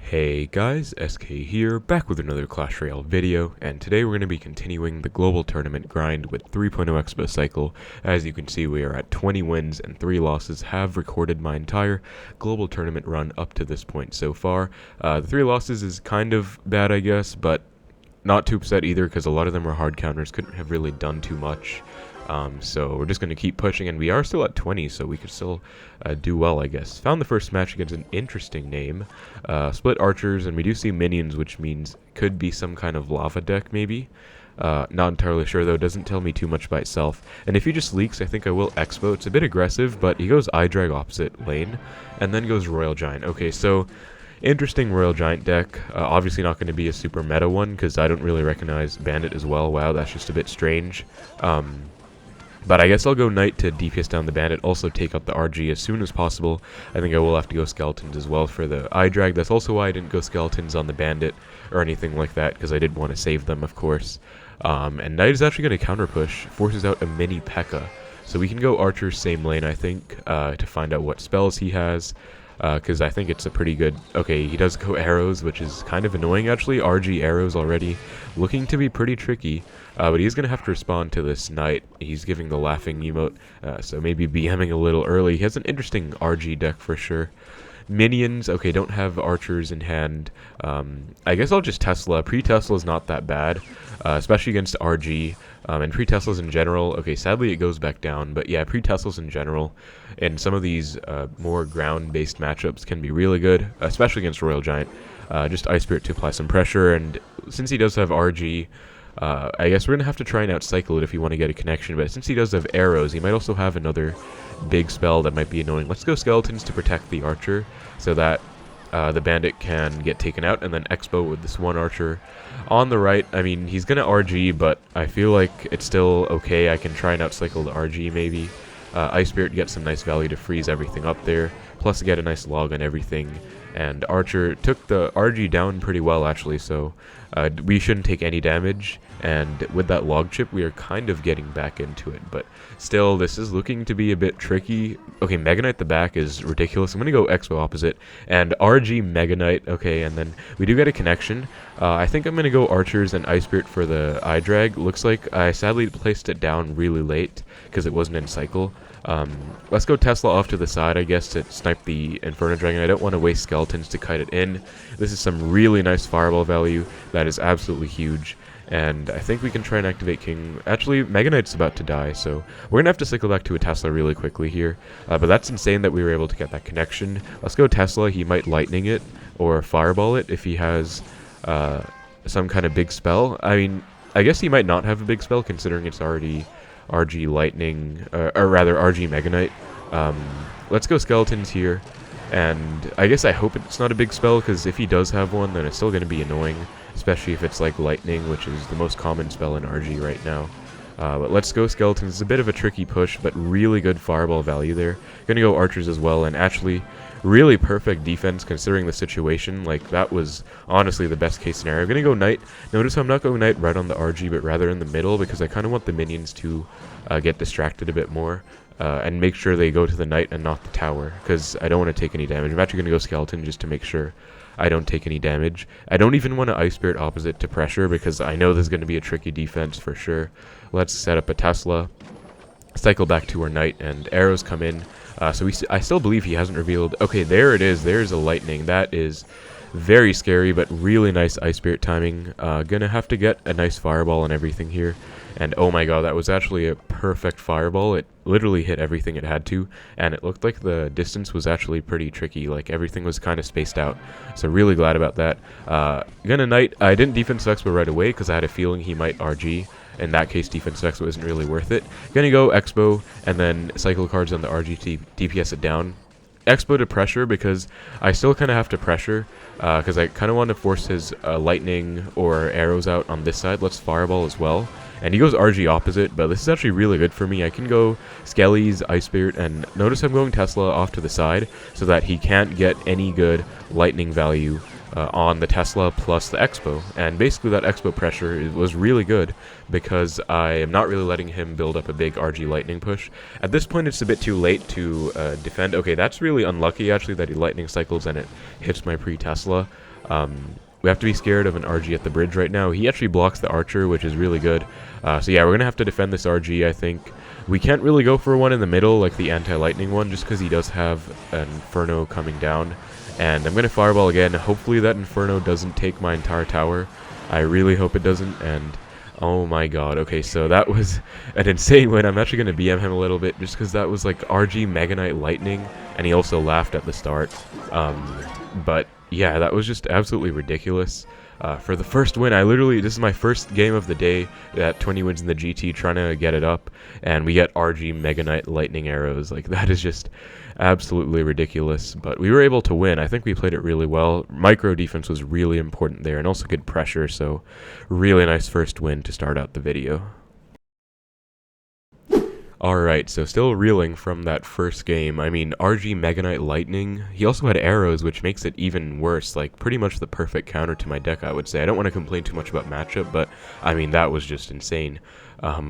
Hey guys, SK here, back with another Clash Royale video, and today we're going to be continuing the global tournament grind with 3.0 Expo Cycle. As you can see, we are at 20 wins and 3 losses, have recorded my entire global tournament run up to this point so far. The 3 losses is kind of bad, I guess, but not too upset either, because a lot of them were hard counters, couldn't have really done too much. So we're just going to keep pushing, and we are still at 20, so we could still do well, I guess. Found the first match against an interesting name. Split archers, and we do see minions, which means could be some kind of lava deck, maybe. Not entirely sure, though. Doesn't tell me too much by itself. And if he just leaks, I think I will Expo. It's a bit aggressive, but he goes iDrag opposite lane, and then goes Royal Giant. Okay, so interesting Royal Giant deck. Obviously not going to be a super meta one, because I don't really recognize Bandit as well. Wow, that's just a bit strange. But I guess I'll go Knight to DPS down the Bandit, also take out the RG as soon as possible. I think I will have to go Skeletons as well for the iDrag. That's also why I didn't go Skeletons on the Bandit or anything like that, because I did want to save them, of course. And Knight is actually going to counter push, forces out a mini P.E.K.K.A. So we can go Archer same lane, I think, to find out what spells he has. Because I think it's a pretty good... Okay, he does go arrows, which is kind of annoying, actually. RG arrows already looking to be pretty tricky. But he's going to have to respond to this Knight. He's giving the laughing emote, so maybe BMing a little early. He has an interesting RG deck for sure. Minions, okay, don't have archers in hand. I guess I'll just Tesla. Pre-Tesla is not that bad, especially against RG. And pre-Teslas in general, okay, sadly it goes back down, but yeah, pre-Teslas in general, and some of these more ground-based matchups can be really good, especially against Royal Giant. Just Ice Spirit to apply some pressure, and since he does have RG, I guess we're going to have to try and outcycle it if you want to get a connection, but since he does have arrows, he might also have another big spell that might be annoying. Let's go Skeletons to protect the Archer, so that the Bandit can get taken out, and then Expo with this one Archer. On the right, I mean, he's going to RG, but I feel like it's still okay. I can try and outcycle the RG maybe. Ice Spirit gets some nice value to freeze everything up there, plus get a nice log on everything. And Archer took the RG down pretty well, actually, so we shouldn't take any damage. And with that log chip, we are kind of getting back into it. But still, this is looking to be a bit tricky. Okay, Mega Knight the back is ridiculous. I'm going to go Expo opposite. And RG Mega Knight. Okay, and then we do get a connection. I think I'm going to go Archers and Ice Spirit for the iDrag. Looks like I sadly placed it down really late because it wasn't in cycle. Let's go Tesla off to the side, I guess, to snipe the Inferno Dragon. I don't want to waste Skeletons to kite it in. This is some really nice fireball value. That is absolutely huge. And I think we can try and activate King. Actually, Mega Knight's about to die, so we're going to have to cycle back to a Tesla really quickly here. But that's insane that we were able to get that connection. Let's go Tesla. He might Lightning it or Fireball it if he has some kind of big spell. I mean, I guess he might not have a big spell considering it's already RG Lightning, or rather RG Mega Knight. Let's go Skeletons here. And I guess I hope it's not a big spell, because if he does have one, then it's still going to be annoying. Especially if it's like Lightning, which is the most common spell in RG right now. But let's go Skeletons. It's a bit of a tricky push, but really good fireball value there. Gonna go Archers as well, and actually really perfect defense considering the situation. Like, that was honestly the best case scenario. I'm gonna go Knight. Notice I'm not going Knight right on the RG, but rather in the middle, because I kind of want the minions to get distracted a bit more. And make sure they go to the Knight and not the tower, because I don't want to take any damage. I'm actually going to go Skeleton just to make sure I don't take any damage. I don't even want to Ice Spirit opposite to pressure, because I know this is going to be a tricky defense for sure. Let's set up a Tesla, cycle back to our Knight, and arrows come in. So I still believe he hasn't revealed... Okay, there it is. There's a Lightning. That is very scary, but really nice Ice Spirit timing. Gonna have to get a nice Fireball and everything here. And oh my god, that was actually a perfect Fireball. It literally hit everything it had to, and it looked like the distance was actually pretty tricky. Like, everything was kind of spaced out. So really glad about that. Gonna Knight. I didn't Defense Expo right away because I had a feeling he might RG. In that case, Defense Expo isn't really worth it. Gonna go Expo, and then cycle cards on the RG DPS it down. Expo to pressure, because I still kind of have to pressure, because I kind of want to force his Lightning or arrows out on this side. Let's Fireball as well. And he goes RG opposite, but this is actually really good for me. I can go Skellies, Ice Spirit, and notice I'm going Tesla off to the side so that he can't get any good Lightning value on the Tesla plus the Expo, and basically that Expo pressure was really good because I am not really letting him build up a big RG lightning push. At this point it's a bit too late to defend. Okay, that's really unlucky actually that he lightning cycles and it hits my pre-Tesla. We have to be scared of an RG at the bridge right now. He actually blocks the archer, which is really good. So yeah, we're going to have to defend this RG, I think. We can't really go for one in the middle, like the anti-lightning one, just because he does have an Inferno coming down. And I'm going to Fireball again. Hopefully that Inferno doesn't take my entire tower. I really hope it doesn't, and oh my god. Okay, so that was an insane win. I'm actually going to BM him a little bit, just because that was like RG Mega Knight Lightning, and he also laughed at the start. But yeah, that was just absolutely ridiculous. For the first win, this is my first game of the day at 20 wins in the GT, trying to get it up, and we get RG Mega Knight Lightning Arrows. Like, that is just absolutely ridiculous, but we were able to win. I think we played it really well. Micro defense was really important there, and also good pressure, so really nice first win to start out the video. Alright, so still reeling from that first game. I mean, RG Mega Knight Lightning, he also had arrows, which makes it even worse. Like, pretty much the perfect counter to my deck, I would say. I don't want to complain too much about matchup, but, I mean, that was just insane.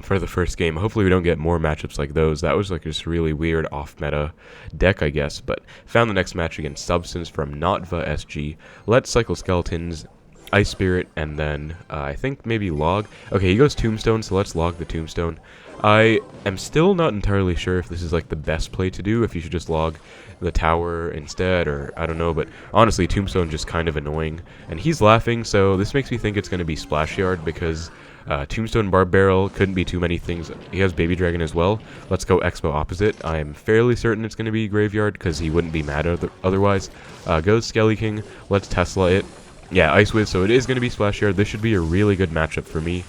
For the first game, hopefully we don't get more matchups like those. That was like just really weird off-meta deck, I guess. But found the next match against Substance from Notva SG. Let's cycle Skeletons, Ice Spirit, and then I think maybe Log. Okay, he goes Tombstone, so let's log the Tombstone. I am still not entirely sure if this is like the best play to do, if you should just log the tower instead, or I don't know, but honestly, Tombstone just kind of annoying. And he's laughing, so this makes me think it's going to be Splash Yard, because Tombstone Barb Barrel couldn't be too many things. He has Baby Dragon as well. Let's go Expo opposite. I'm fairly certain it's going to be Graveyard, because he wouldn't be mad otherwise. Goes Skelly King. Let's Tesla it. Yeah, Ice Wiz, so it is going to be Splash Yard. This should be a really good matchup for me.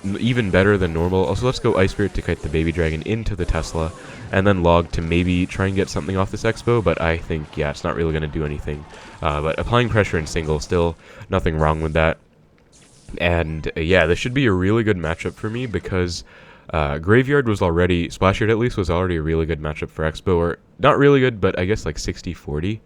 Even better than normal. Also, let's go Ice Spirit to kite the Baby Dragon into the Tesla, and then Log to maybe try and get something off this Expo, but I think, yeah, it's not really going to do anything. But applying pressure in single, still nothing wrong with that. And yeah, this should be a really good matchup for me, because Graveyard was already, Splash Yard at least, was already a really good matchup for Expo, or not really good, but I guess like 60-40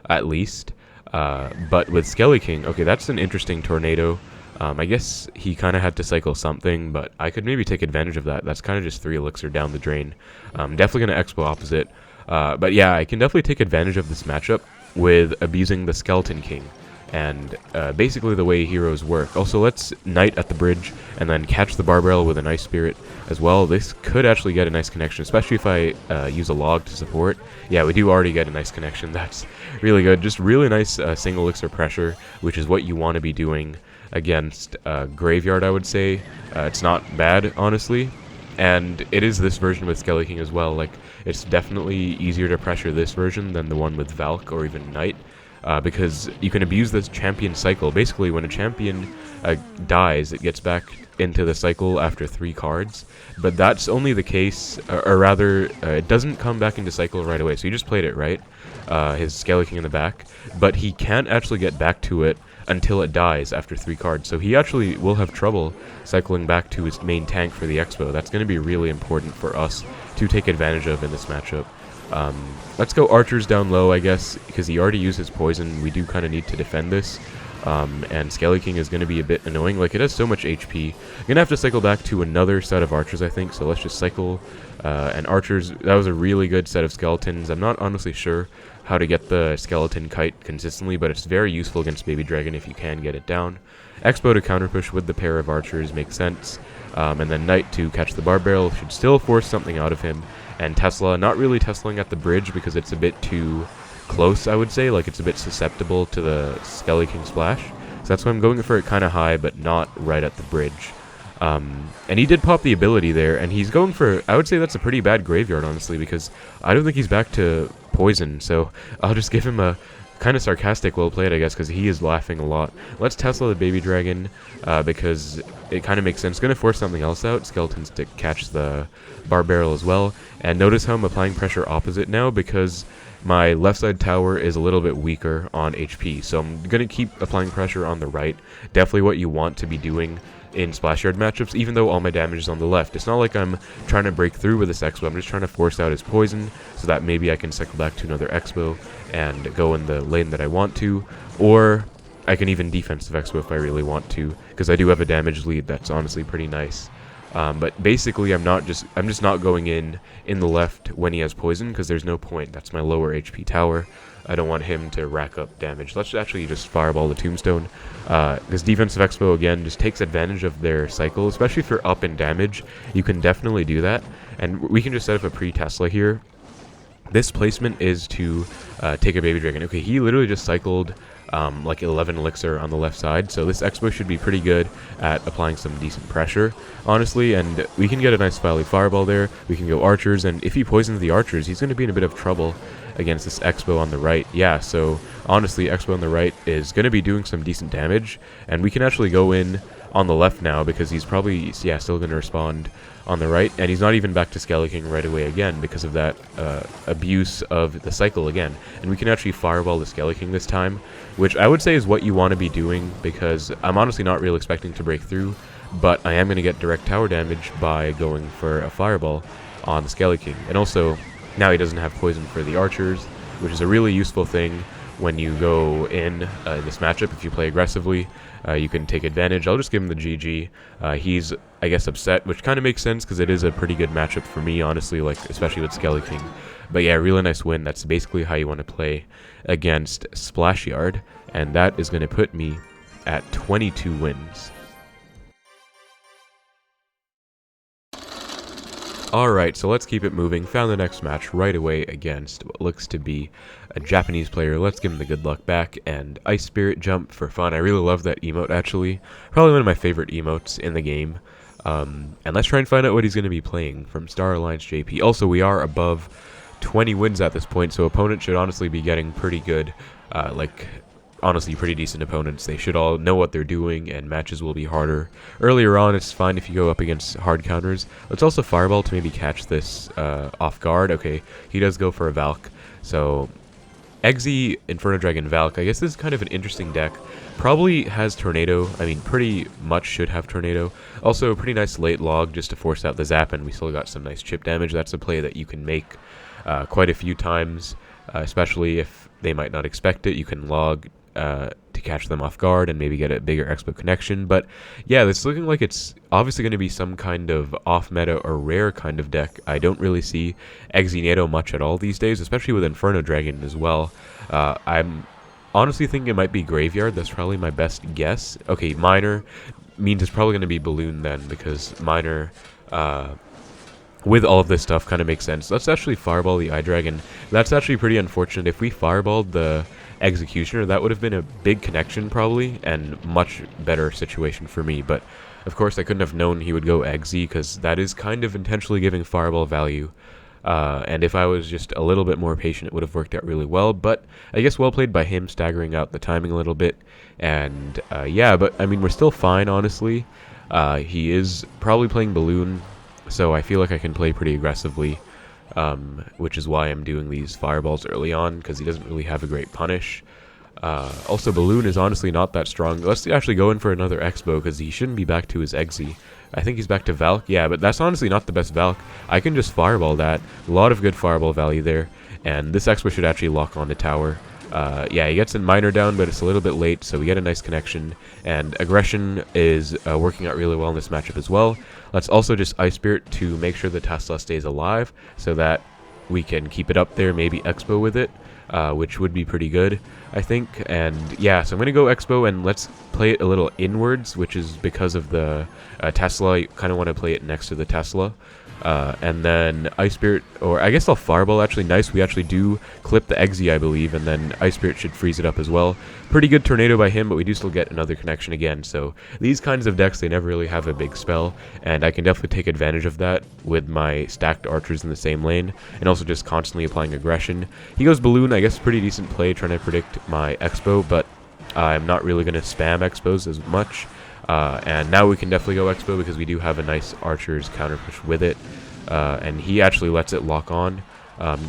at least. But with Skelly King, okay, that's an interesting tornado. I guess he kind of had to cycle something, but I could maybe take advantage of that. That's kind of just 3 elixir down the drain. Definitely going to Expo opposite. But yeah, I can definitely take advantage of this matchup with abusing the Skeleton King, and basically the way heroes work. Also, let's Knight at the bridge, and then catch the Barbarrel with an Ice Spirit as well. This could actually get a nice connection, especially if I use a Log to support. Yeah, we do already get a nice connection. That's really good. Just really nice single elixir pressure, which is what you want to be doing against Graveyard, I would say. It's not bad, honestly. And it is this version with Skelly King as well. Like, it's definitely easier to pressure this version than the one with Valk or even Knight. Because you can abuse this champion cycle. Basically, when a champion dies, it gets back into the cycle after 3 cards. But that's only the case, or rather, it doesn't come back into cycle right away. So you just played it, right? His Skelly King in the back. But he can't actually get back to it until it dies after 3 cards. So he actually will have trouble cycling back to his main tank for the Expo. That's going to be really important for us to take advantage of in this matchup. Let's go Archers down low, I guess, because he already used his poison. We do kind of need to defend this. And Skelly King is going to be a bit annoying. Like, it has so much HP. I'm going to have to cycle back to another set of Archers, I think. So let's just cycle and Archers. That was a really good set of Skeletons. I'm not honestly sure how to get the Skeleton Kite consistently, but it's very useful against Baby Dragon if you can get it down. Expo to counter push with the pair of Archers makes sense. And then Knight to catch the Barbarrel should still force something out of him. And Tesla, not really Teslaing at the bridge because it's a bit too close, I would say. Like, it's a bit susceptible to the Skelly King splash. So that's why I'm going for it kind of high, but not right at the bridge. And he did pop the ability there, and he's going for, I would say that's a pretty bad Graveyard, honestly, because I don't think he's back to poison. So I'll just give him a kind of sarcastic well played, I guess, because he is laughing a lot. Let's Tesla the Baby Dragon, because it kind of makes sense. Going to force something else out, Skeletons to catch the Barbarrel as well. And notice how I'm applying pressure opposite now, because my left side tower is a little bit weaker on HP, so I'm going to keep applying pressure on the right. Definitely what you want to be doing in Splash Yard matchups, even though all my damage is on the left. It's not like I'm trying to break through with this Expo, I'm just trying to force out his poison, so that maybe I can cycle back to another Expo and go in the lane that I want to, or I can even defensive Expo if I really want to, because I do have a damage lead that's honestly pretty nice. But basically, I'm just not going in the left when he has poison, because there's no point. That's my lower HP tower. I don't want him to rack up damage. Let's actually just fireball the Tombstone. This defensive Expo, again, just takes advantage of their cycle, especially if you're up in damage. You can definitely do that. And we can just set up a pre-Tesla here. This placement is to take a Baby Dragon. Okay, he literally just cycled like 11 elixir on the left side, so this Expo should be pretty good at applying some decent pressure, honestly, and we can get a nice Valley Fireball there. We can go Archers, and if he poisons the Archers, he's going to be in a bit of trouble against this Expo on the right. Yeah, so honestly, Expo on the right is going to be doing some decent damage, and we can actually go in on the left now because he's probably, yeah, still going to respond on the right, and he's not even back to Skelly King right away again because of that abuse of the cycle again. And we can actually fireball the Skelly King this time, which I would say is what you want to be doing, because I'm honestly not really expecting to break through, but I am going to get direct tower damage by going for a fireball on the Skelly King. And also, now he doesn't have poison for the Archers, which is a really useful thing when you go in this matchup. If you play aggressively, you can take advantage. I'll just give him the GG. He's, I guess, upset, which kind of makes sense because it is a pretty good matchup for me, honestly, like especially with Skelly King. But yeah, really nice win. That's basically how you want to play against Splash Yard, and that is going to put me at 22 wins. Alright, so let's keep it moving. Found the next match right away against what looks to be a Japanese player. Let's give him the good luck back, and Ice Spirit Jump for fun. I really love that emote, actually. Probably one of my favorite emotes in the game. And let's try and find out what he's going to be playing from Star Alliance JP. Also, we are above 20 wins at this point, so opponents should honestly be getting pretty good, honestly pretty decent opponents. They should all know what they're doing, and matches will be harder. Earlier on, it's fine if you go up against hard counters. Let's also fireball to maybe catch this off guard. Okay, he does go for a Valk. So, Eggsy, Inferno Dragon, Valk. I guess this is kind of an interesting deck. Probably has Tornado. I mean, pretty much should have Tornado. Also, a pretty nice late log just to force out the Zap, and we still got some nice chip damage. That's a play that you can make quite a few times, especially if they might not expect it. You can log to catch them off guard and maybe get a bigger Expo connection. But yeah, it's looking like it's obviously going to be some kind of off-meta or rare kind of deck. I don't really see Exinado much at all these days, especially with Inferno Dragon as well. I'm honestly thinking it might be Graveyard. That's probably my best guess. Okay, Miner means it's probably going to be Balloon then, because Miner with all of this stuff kind of makes sense. Let's actually fireball the iDragon. That's actually pretty unfortunate. If we fireballed the Executioner, that would have been a big connection probably, and much better situation for me. But of course I couldn't have known he would go Eggsy, because that is kind of intentionally giving fireball value. And if I was just a little bit more patient, it would have worked out really well. But I guess well played by him, staggering out the timing a little bit. And yeah, but I mean, we're still fine, honestly. He is probably playing Balloon, so I feel like I can play pretty aggressively. Which is why I'm doing these fireballs early on, because he doesn't really have a great punish. Also, Balloon is honestly not that strong. Let's actually go in for another Expo, because he shouldn't be back to his Eggsy. I think he's back to Valk. Yeah, but that's honestly not the best Valk. I can just fireball that. A lot of good fireball value there. And this Expo should actually lock on the tower. Yeah, he gets a Miner down, but it's a little bit late, so we get a nice connection. And Aggression is working out really well in this matchup as well. Let's also just Ice Spirit to make sure the Tesla stays alive, so that we can keep it up there, maybe Expo with it, which would be pretty good, I think. And yeah, so I'm going to go Expo, and let's play it a little inwards, which is because of the Tesla. You kind of want to play it next to the Tesla. And then Ice Spirit, or I guess I'll Fireball, actually. Nice, we actually do clip the Eggsy, I believe, and then Ice Spirit should freeze it up as well. Pretty good Tornado by him, but we do still get another connection again. So these kinds of decks, they never really have a big spell, and I can definitely take advantage of that with my stacked Archers in the same lane, and also just constantly applying aggression. He goes Balloon, I guess pretty decent play, trying to predict my Expo, but I'm not really going to spam Expos as much. And now we can definitely go Expo, because we do have a nice Archer's counter push with it. And he actually lets it lock on.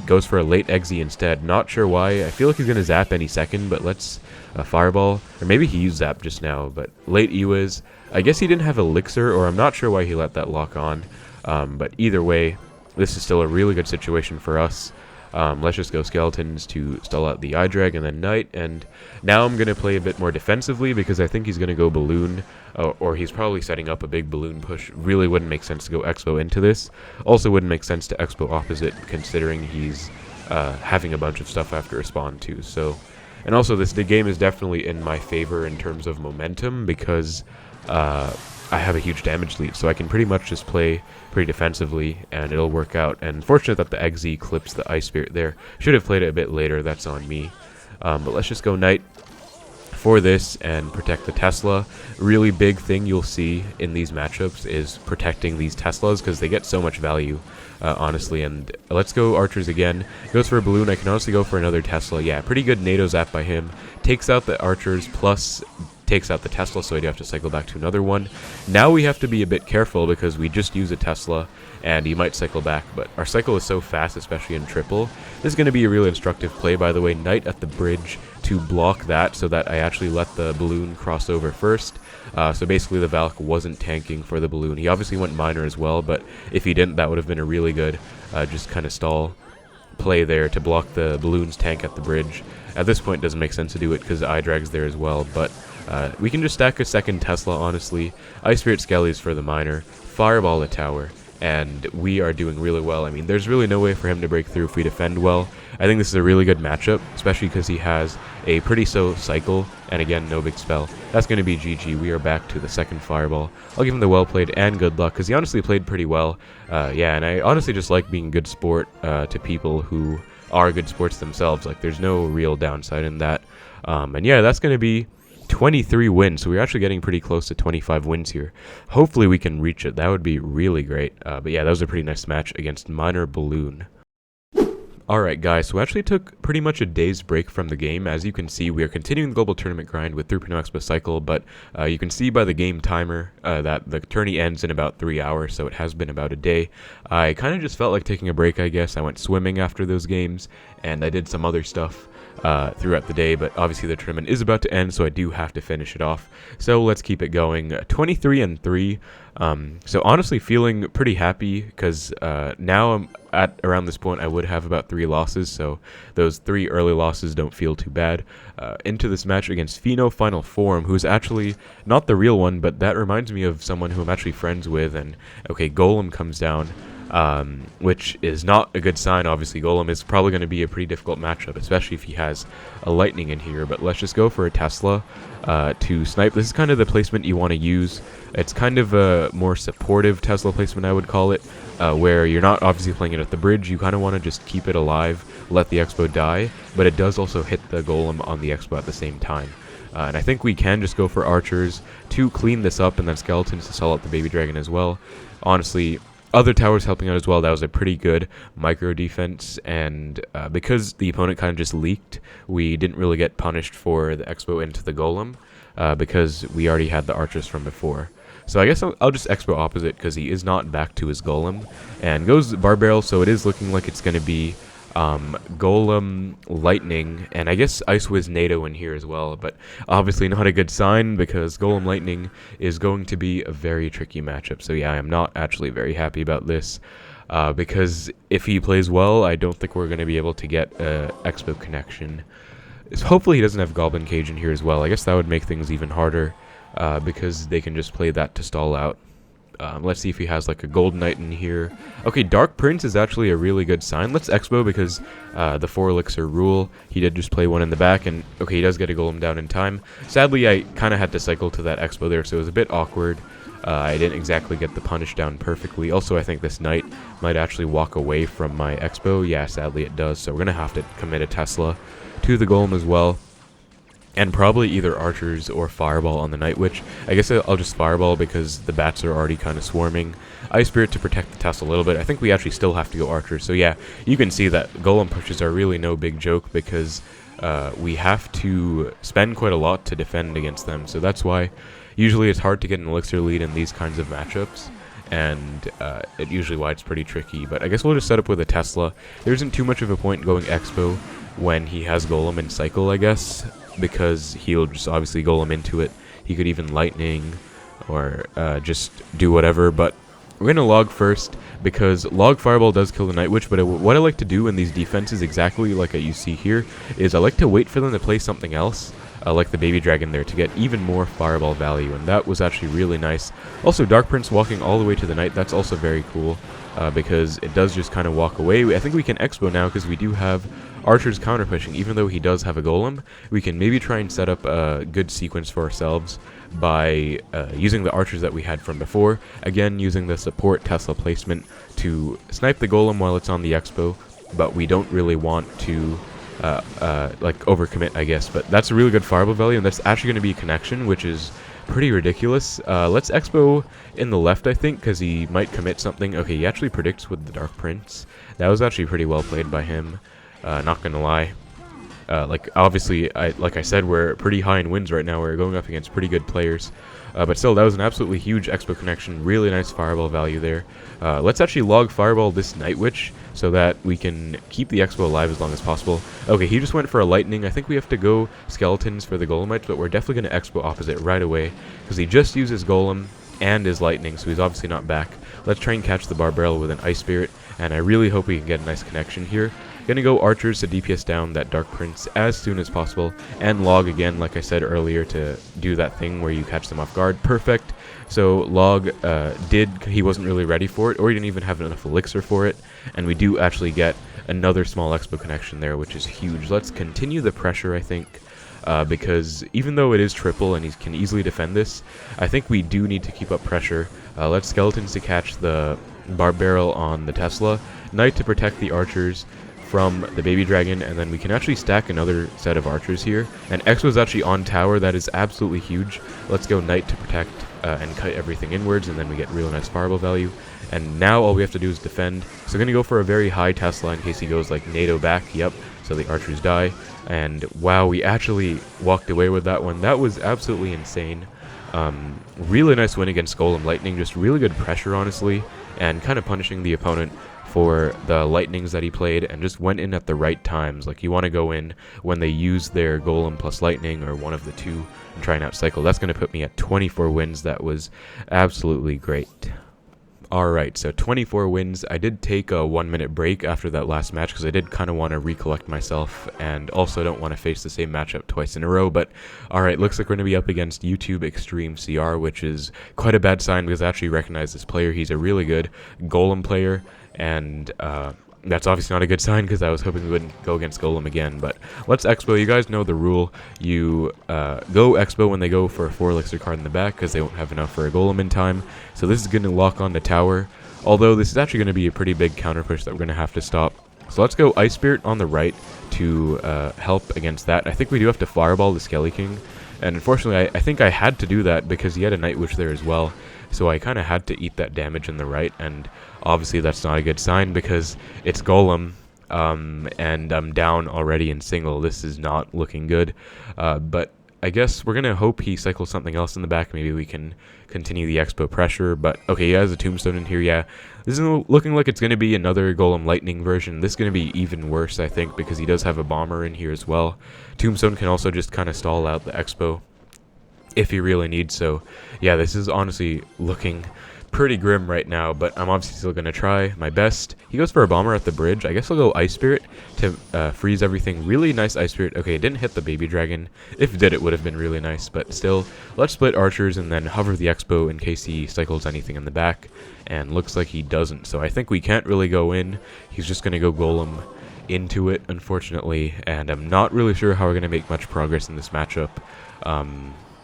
Goes for a late Eggsy instead. Not sure why. I feel like he's going to zap any second, but let's Fireball. Or maybe he used zap just now, but late Ewiz. I guess he didn't have Elixir, or I'm not sure why he let that lock on. But either way, this is still a really good situation for us. Let's just go Skeletons to stall out the Idrag and then Knight. And now I'm going to play a bit more defensively because I think he's going to go Balloon. Or he's probably setting up a big Balloon push. Really wouldn't make sense to go Expo into this. Also wouldn't make sense to Expo opposite considering he's having a bunch of stuff after Spawn too. So, and also the game is definitely in my favor in terms of momentum because I have a huge damage lead, so I can pretty much just play pretty defensively, and it'll work out. And fortunate that the Eggsy clips the Ice Spirit there. Should have played it a bit later, that's on me. But let's just go Knight for this and protect the Tesla. Really big thing you'll see in these matchups is protecting these Teslas, because they get so much value, honestly. And let's go Archers again. Goes for a Balloon. I can honestly go for another Tesla. Yeah, pretty good NATO zap by him. Takes out the Archers, plus takes out the Tesla, so I do have to cycle back to another one. Now we have to be a bit careful because we just use a Tesla and he might cycle back, but our cycle is so fast, especially in triple. This is going to be a really instructive play, by the way. Knight at the bridge to block that so that I actually let the Balloon cross over first. So basically the Valk wasn't tanking for the Balloon. He obviously went Miner as well, but if he didn't, that would have been a really good just kind of stall play there to block the Balloon's tank at the bridge. At this point it doesn't make sense to do it because Idrag's there as well, but we can just stack a second Tesla, honestly. Ice Spirit Skellies for the Miner, Fireball the tower, and we are doing really well. I mean, there's really no way for him to break through if we defend well. I think this is a really good matchup, especially because he has a pretty slow cycle, and again, no big spell. That's going to be GG. We are back to the second Fireball. I'll give him the well played and good luck, because he honestly played pretty well. Yeah, and I honestly just like being good sport to people who are good sports themselves. Like, there's no real downside in that. And yeah, that's going to be 23 wins, so we're actually getting pretty close to 25 wins here. Hopefully we can reach it. That would be really great. But yeah, that was a pretty nice match against Miner Balloon. Alright guys, so we actually took pretty much a day's break from the game. As you can see, we are continuing the global tournament grind with 3.0 Expo cycle, but you can see by the game timer that the tourney ends in about 3 hours, so it has been about a day. I kind of just felt like taking a break, I guess. I went swimming after those games, and I did some other stuff throughout the day, but obviously the tournament is about to end, so I do have to finish it off. So let's keep it going. 23-3. So honestly feeling pretty happy because now I'm at around this point I would have about 3 losses, so those 3 early losses don't feel too bad. Into this match against Pheno Final Form, who's actually not the real one, but that reminds me of someone who I'm actually friends with. And okay, Golem comes down, which is not a good sign. Obviously Golem is probably going to be a pretty difficult matchup, especially if he has a Lightning in here. But let's just go for a Tesla to snipe. This is kind of the placement you want to use. It's kind of a more supportive Tesla placement, I would call it, where you're not obviously playing it at the bridge. You kind of want to just keep it alive, let the Expo die, but it does also hit the Golem on the Expo at the same time. And I think we can just go for Archers to clean this up, and then Skeletons to sell out the Baby Dragon as well. Honestly, other towers helping out as well. That was a pretty good micro defense, and because the opponent kind of just leaked, we didn't really get punished for the Expo into the Golem because we already had the Archers from before. So I guess I'll just Expo opposite because he is not back to his Golem, and goes Barbarrel, so it is looking like it's going to be Golem, Lightning, and I guess Ice Wiz NATO in here as well, but obviously not a good sign because Golem Lightning is going to be a very tricky matchup. So yeah, I am not actually very happy about this because if he plays well, I don't think we're going to be able to get a Expo connection. Hopefully he doesn't have Goblin Cage in here as well. I guess that would make things even harder because they can just play that to stall out. Let's see if he has like a Gold Knight in here. Okay, Dark Prince is actually a really good sign. Let's Expo because the 4 Elixir rule. He did just play one in the back, and okay, he does get a Golem down in time. Sadly, I kind of had to cycle to that Expo there, so it was a bit awkward. I didn't exactly get the punish down perfectly. Also, I think this Knight might actually walk away from my Expo. Yeah, sadly it does, so we're going to have to commit a Tesla to the Golem as well. And probably either Archers or Fireball on the Night Witch. I guess I'll just Fireball because the bats are already kind of swarming. Ice Spirit to protect the Tesla a little bit. I think we actually still have to go Archers. So yeah, you can see that Golem pushes are really no big joke because we have to spend quite a lot to defend against them. So that's why usually it's hard to get an Elixir lead in these kinds of matchups. and it usually why it's pretty tricky. But I guess we'll just set up with a Tesla. There isn't too much of a point going Expo when he has Golem and Cycle, I guess, because he'll just obviously Golem into it. He could even Lightning or just do whatever, but we're going to Log first because Log Fireball does kill the Night Witch, but what I like to do in these defenses, exactly like you see here, is I like to wait for them to play something else, like the Baby Dragon there, to get even more Fireball value, and that was actually really nice. Also, Dark Prince walking all the way to the Night, that's also very cool, because it does just kind of walk away. I think we can Expo now because we do have Archer's counter pushing. Even though he does have a Golem, we can maybe try and set up a good sequence for ourselves by using the Archers that we had from before. Again, using the support Tesla placement to snipe the Golem while it's on the Expo, but we don't really want to like overcommit, I guess. But that's a really good fireball value, and that's actually going to be a connection, which is pretty ridiculous. Let's Expo in the left, I think, because he might commit something. Okay, he actually predicts with the Dark Prince. That was actually pretty well played by him. Not gonna lie. Like, obviously, like I said, we're pretty high in wins right now. We're going up against pretty good players. But still, that was an absolutely huge Expo connection. Really nice fireball value there. Let's actually Log Fireball this Night Witch so that we can keep the Expo alive as long as possible. Okay, he just went for a Lightning. I think we have to go Skeletons for the Golemites, but we're definitely going to Expo opposite right away because he just uses Golem and his Lightning, so he's obviously not back. Let's try and catch the Barbarrel with an Ice Spirit, and I really hope we can get a nice connection here. Gonna go Archers to DPS down that Dark Prince as soon as possible, and Log again, like I said earlier, to do that thing where you catch them off guard. Perfect. So Log he wasn't really ready for it, or he didn't even have enough Elixir for it, and we do actually get another small Expo connection there, which is huge. Let's continue the pressure, I think, because even though it is triple and he can easily defend this, I think we do need to keep up pressure. Let's Skeletons to catch the Barbarrel on the Tesla, Knight to protect the Archers from the Baby Dragon, and then we can actually stack another set of Archers here. And Expo is actually on tower. That is absolutely huge. Let's go Knight to protect and cut everything inwards, and then we get real nice fireball value. And now all we have to do is defend. So I'm going to go for a very high Tesla in case he goes like NATO back. Yep, so the Archers die. And wow, we actually walked away with that one. That was absolutely insane. Really nice win against Golem Lightning. Just really good pressure, honestly, and kind of punishing the opponent for the Lightnings that he played, and just went in at the right times. Like, you want to go in when they use their Golem plus Lightning, or one of the two, and try and outcycle. That's going to put me at 24 wins. That was absolutely great. Alright, so 24 wins. I did take a 1-minute break after that last match because I did kind of want to recollect myself, and also don't want to face the same matchup twice in a row. But alright, looks like we're going to be up against YouTube Extreme CR, which is quite a bad sign because I actually recognize this player. He's a really good Golem player, and that's obviously not a good sign because I was hoping we wouldn't go against Golem again. But let's Expo. You guys know the rule. You go Expo when they go for a 4 Elixir card in the back because they won't have enough for a Golem in time. So this is going to lock on the tower. Although this is actually going to be a pretty big counter push that we're going to have to stop. So let's go Ice Spirit on the right to help against that. I think we do have to Fireball the Skelly King. And unfortunately, I think I had to do that because he had a Night Witch there as well. So I kind of had to eat that damage in the right, and obviously that's not a good sign because it's Golem, and I'm down already in single. This is not looking good, but I guess we're going to hope he cycles something else in the back. Maybe we can continue the Expo pressure, but okay, he has a Tombstone in here, yeah. This is looking like it's going to be another Golem Lightning version. This is going to be even worse, I think, because he does have a Bomber in here as well. Tombstone can also just kind of stall out the Expo if he really needs. So yeah, this is honestly looking pretty grim right now, but I'm obviously still going to try my best. He goes for a Bomber at the bridge. I guess I'll go Ice Spirit to freeze everything. Really nice Ice Spirit. Okay, it didn't hit the Baby Dragon. If it did, it would have been really nice, but still, let's split Archers and then hover the Expo in case he cycles anything in the back, and looks like he doesn't. So I think we can't really go in. He's just going to go Golem into it, unfortunately, and I'm not really sure how we're going to make much progress in this matchup.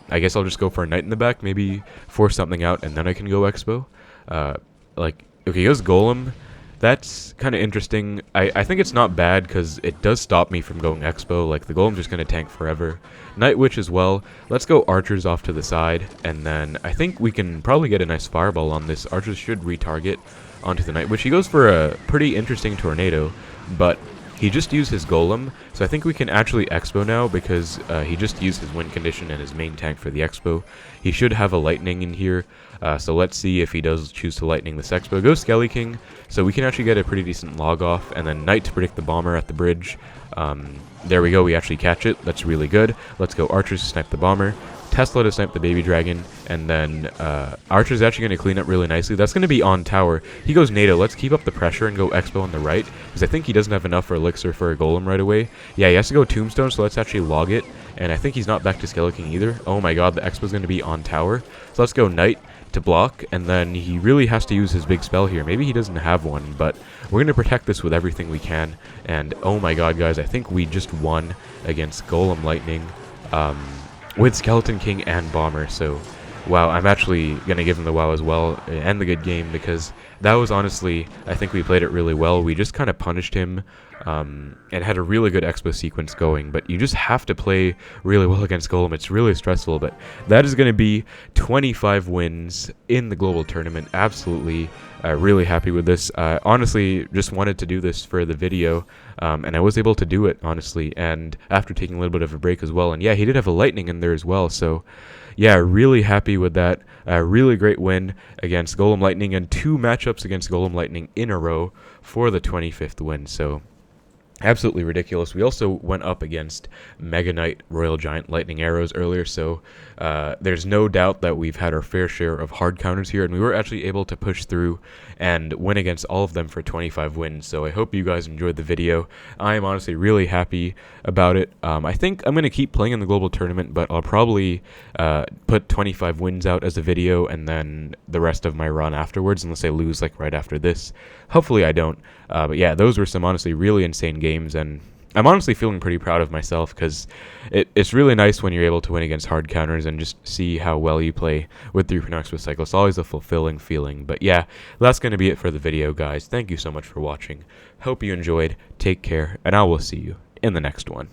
I guess I'll just go for a Knight in the back, maybe force something out, and then I can go Expo. Okay, he goes Golem. That's kind of interesting. I think it's not bad because it does stop me from going Expo. Like, the Golem's just going to tank forever. Night Witch as well. Let's go Archers off to the side, and then I think we can probably get a nice Fireball on this. Archers should retarget onto the Night Witch. He goes for a pretty interesting Tornado, but He just used his Golem, so I think we can actually Expo now because he just used his win condition and his main tank for the Expo. He should have a Lightning in here, so let's see if he does choose to Lightning this Expo. Go Skelly King, so we can actually get a pretty decent log off, and then Knight to predict the Bomber at the bridge. There we go, we actually catch it. That's really good. Let's go Archers to snipe the Bomber. Tesla to snipe the Baby Dragon, and then Archer's actually going to clean up really nicely. That's going to be on tower. He goes NATO. Let's keep up the pressure and go Expo on the right, because I think he doesn't have enough for Elixir for a Golem right away. Yeah, he has to go Tombstone, so let's actually log it, and I think he's not back to Skeleton King either. Oh my god, the Expo's going to be on tower. So let's go Knight to block, and then he really has to use his big spell here. Maybe he doesn't have one, but we're going to protect this with everything we can, and oh my god, guys, I think we just won against Golem Lightning. With Skeleton King and Bomber, so wow, I'm actually going to give him the wow as well, and the good game, because that was honestly, I think we played it really well. We just kind of punished him, and had a really good Expo sequence going, but you just have to play really well against Golem. It's really stressful, but that is going to be 25 wins in the global tournament. Absolutely really happy with this. Honestly, just wanted to do this for the video, and I was able to do it, honestly, and after taking a little bit of a break as well. And yeah, he did have a Lightning in there as well, so yeah, really happy with that. Really great win against Golem Lightning, and 2 matchups against Golem Lightning in a row for the 25th win, so absolutely ridiculous. We also went up against Mega Knight Royal Giant Lightning Arrows earlier, so there's no doubt that we've had our fair share of hard counters here, and we were actually able to push through and win against all of them for 25 wins. So I hope you guys enjoyed the video. I am honestly really happy about it. I think I'm going to keep playing in the global tournament, but I'll probably put 25 wins out as a video and then the rest of my run afterwards, unless I lose like right after this. Hopefully I don't. But yeah, those were some honestly really insane games, and I'm honestly feeling pretty proud of myself, because it's really nice when you're able to win against hard counters and just see how well you play with 3.0 Expo Cycle. It's always a fulfilling feeling. But yeah, that's going to be it for the video, guys. Thank you so much for watching. Hope you enjoyed. Take care, and I will see you in the next one.